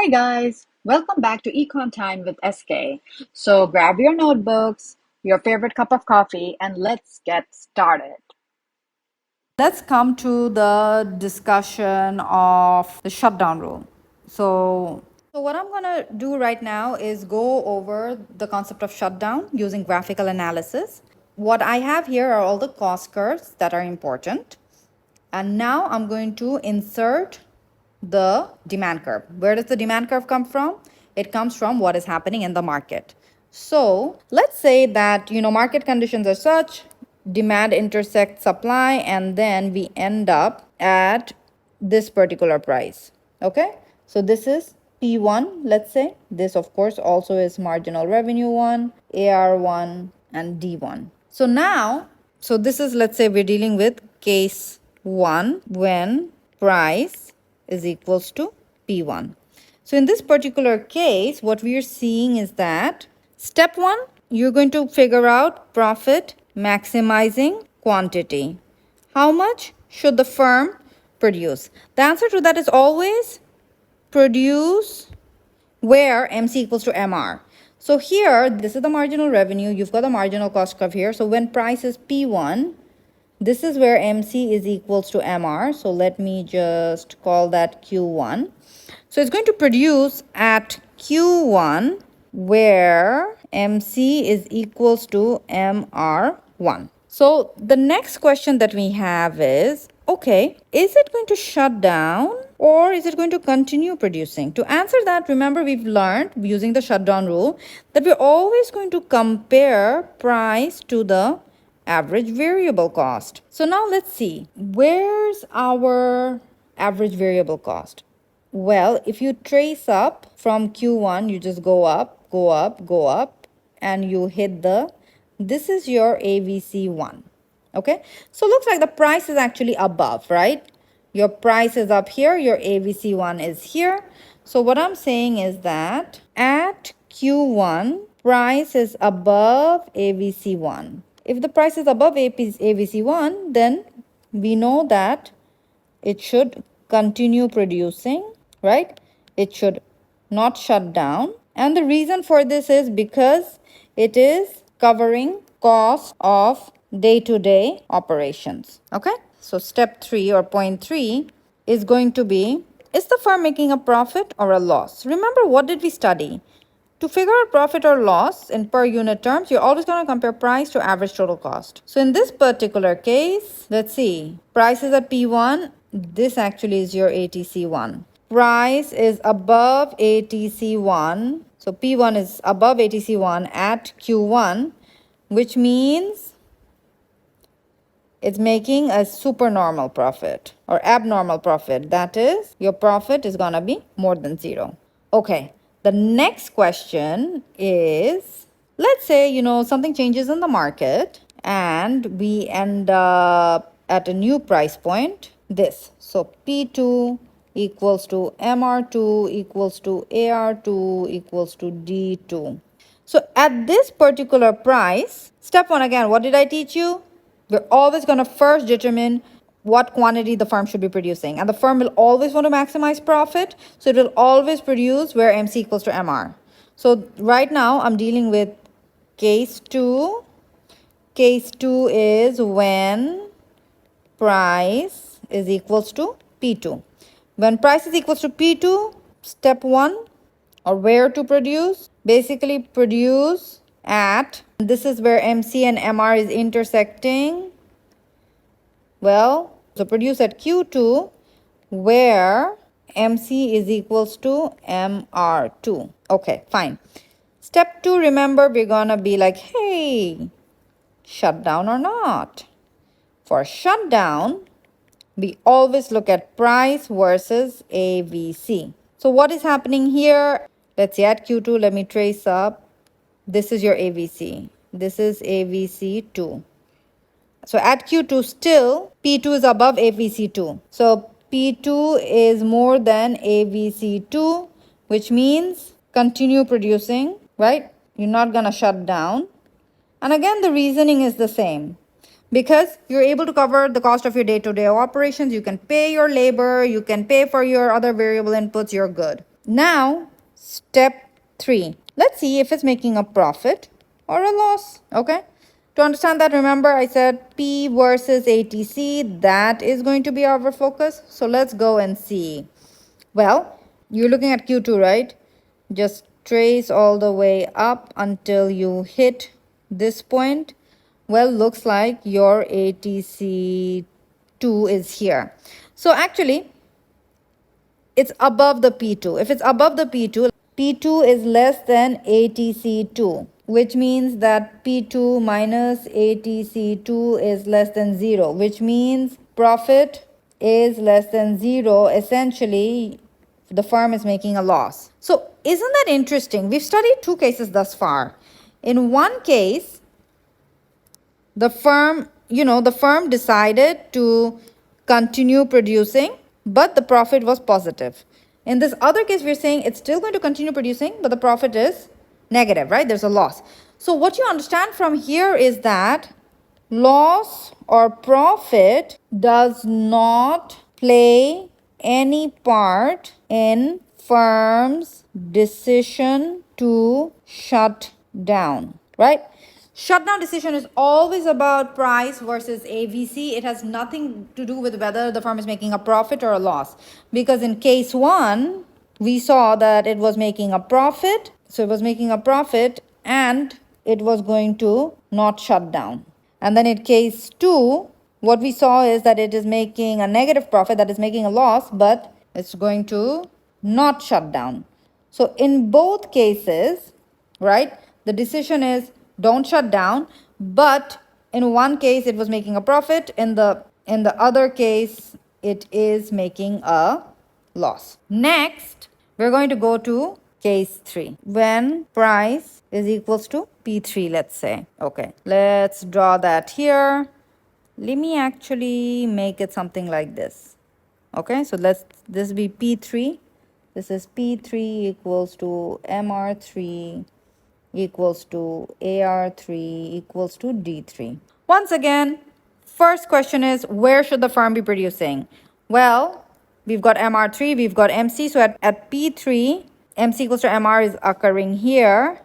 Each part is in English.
Hi guys, welcome back to Econ Time with SK. So grab your notebooks, your favorite cup of coffee, and let's get started. Let's come to the discussion of the shutdown rule. So what I'm going to do right now is go over the concept of shutdown using graphical analysis. What I have here are all the cost curves that are important. And now I'm going to insert the demand curve. Where does the demand curve come from? It comes from what is happening in the market. So let's say that, market conditions are such, demand intersects supply, and then we end up at this particular price. Okay. So this is P1, let's say. This, of course, also is marginal revenue 1, AR1, and D1. So this is, let's say we're dealing with case 1 when price is equals to P1. So in this particular case, what we are seeing is that step 1, you're going to figure out profit maximizing quantity. How much should the firm produce? The answer to that is always produce where MC equals to MR. So here, this is the marginal revenue. You've got the marginal cost curve here. So when price is P1, this is where MC is equals to MR. So let me just call that Q1. So it's going to produce at Q1 where MC is equals to MR1. So the next question that we have is, okay, is it going to shut down or is it going to continue producing? To answer that, remember we've learned using the shutdown rule that we're always going to compare price to the average variable cost. So now let's see, where's our average variable cost? Well, if you trace up from Q1, you just go up, go up, go up, and you hit this is your AVC1. Okay, so looks like the price is actually above, right? Your price is up here, your AVC1 is here. So what I'm saying is that at Q1, price is above AVC1. If the price is above AVC1, then we know that it should continue producing, right? It should not shut down. And the reason for this is because it is covering cost of day-to-day operations. Okay, so step 3 or point 3 is going to be, is the firm making a profit or a loss? Remember, what did we study? To figure out profit or loss in per unit terms, you're always going to compare price to average total cost. So in this particular case, let's see, price is at P1. This actually is your ATC1. Price is above ATC1. So P1 is above ATC1 at Q1, which means it's making a supernormal profit or abnormal profit. That is, your profit is going to be more than 0. Okay, the next question is, let's say, something changes in the market and we end up at a new price point, this. So P2 equals to MR2 equals to AR2 equals to D2. So at this particular price, step 1 again, what did I teach you? We're always going to first determine what quantity the firm should be producing. And the firm will always want to maximize profit. So it will always produce where MC equals to MR. So right now I'm dealing with case 2. Case 2 is when price is equals to P2. When price is equals to P2, step 1 or where to produce, basically produce at, this is where MC and MR is intersecting. Well, so produce at Q2 where MC is equals to MR2. Okay, fine. Step 2, remember, we're gonna be like, hey, shutdown or not? For shutdown, we always look at price versus AVC. So what is happening here? Let's see, at Q2, let me trace up. This is your AVC. This is AVC2. So at Q2, still P2 is above AVC2. So P2 is more than AVC2, which means continue producing, right? You're not going to shut down. And again, the reasoning is the same. Because you're able to cover the cost of your day-to-day operations, you can pay your labor, you can pay for your other variable inputs, you're good. Now, step 3. Let's see if it's making a profit or a loss. Okay. To understand that, remember I said P versus ATC. That is going to be our focus. So let's go and see. Well, you're looking at Q2, right? Just trace all the way up until you hit this point. Well, looks like your ATC2 is here. So actually, it's above the P2. If it's above the P2 is less than ATC2, which means that P2 minus ATC2 is less than 0, which means profit is less than 0. Essentially, the firm is making a loss. So, isn't that interesting? We've studied 2 cases thus far. In one case, the firm decided to continue producing, but the profit was positive. In this other case, we're saying it's still going to continue producing, but the profit is negative, right? There's a loss. So what you understand from here is that loss or profit does not play any part in firm's decision to shut down, right? Shutdown decision is always about price versus AVC. It has nothing to do with whether the firm is making a profit or a loss. Because in case 1, we saw that it was making a profit. So it was making a profit and it was going to not shut down. And then in case 2, what we saw is that it is making a negative profit, that is making a loss, but it's going to not shut down. So in both cases, right, the decision is don't shut down, but in one case it was making a profit, in the other case it is making a loss. Next, we're going to go to case 3 when price is equals to P3, let's say. Okay, let's draw that here. Let me actually make it something like this. Okay, so let's this be P3. This is P3 equals to MR3 equals to AR3 equals to D3. Once again, first question is, where should the firm be producing? Well, we've got MR3, we've got MC. So at P3, MC equals to MR is occurring here.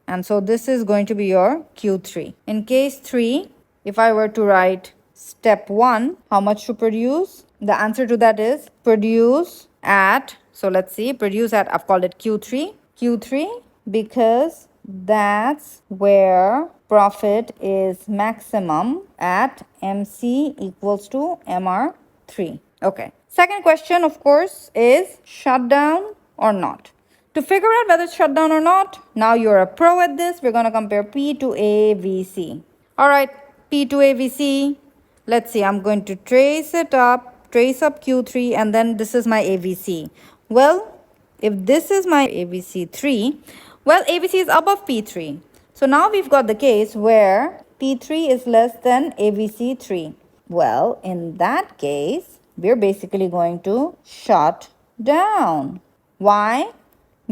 And so this is going to be your Q3. In case 3, if I were to write step 1, how much to produce? The answer to that is produce at, so let's see, produce at, I've called it Q3. Q3 because that's where profit is maximum at MC equals to MR3. Okay. Second question, of course, is shutdown or not. To figure out whether it's shut down or not, now you're a pro at this. We're going to compare P to AVC. All right, P to AVC. Let's see, I'm going to trace up Q3, and then this is my AVC. Well, if this is my AVC3, well, AVC is above P3. So now we've got the case where P3 is less than AVC3. Well, in that case, we're basically going to shut down. Why?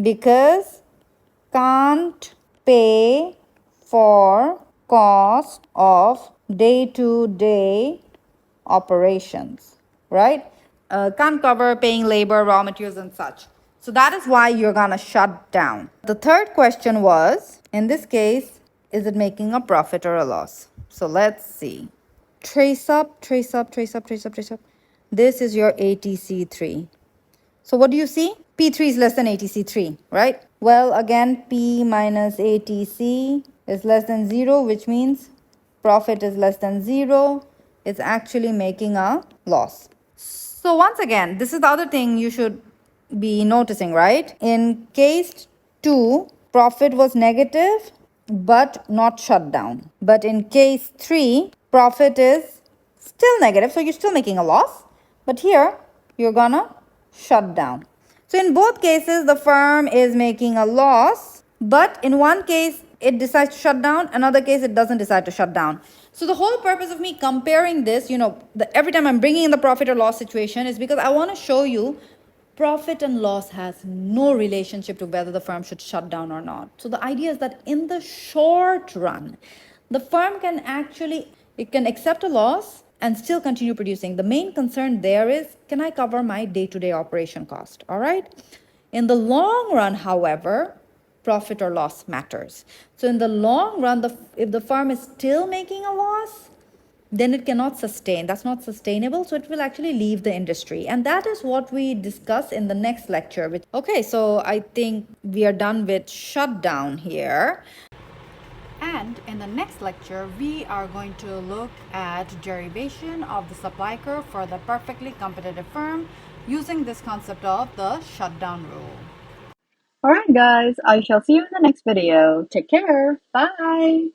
Because can't pay for cost of day-to-day operations, right? Can't cover paying labor, raw materials, and such. So that is why you're gonna shut down. The third question was, in this case, is it making a profit or a loss? So let's see. Trace up. This is your ATC3. So what do you see? P3 is less than ATC3, right? Well, again, P minus ATC is less than 0, which means profit is less than 0. It's actually making a loss. So once again, this is the other thing you should be noticing, right? In case 2, profit was negative but not shut down. But in case 3, profit is still negative, so you're still making a loss. But here, you're gonna shut down. So in both cases, the firm is making a loss, but in one case, it decides to shut down. Another case, it doesn't decide to shut down. So the whole purpose of me comparing this, every time I'm bringing in the profit or loss situation is because I want to show you profit and loss has no relationship to whether the firm should shut down or not. So the idea is that in the short run, the firm can accept a loss and still continue producing. The main concern there is, can I cover my day-to-day operation cost? All right. In the long run, however, profit or loss matters. So in the long run, if the firm is still making a loss, then it cannot sustain. That's not sustainable. So it will actually leave the industry. And that is what we discuss in the next lecture. Okay, so I think we are done with shutdown here. And in the next lecture, we are going to look at derivation of the supply curve for the perfectly competitive firm using this concept of the shutdown rule. All right, guys, I shall see you in the next video. Take care. Bye.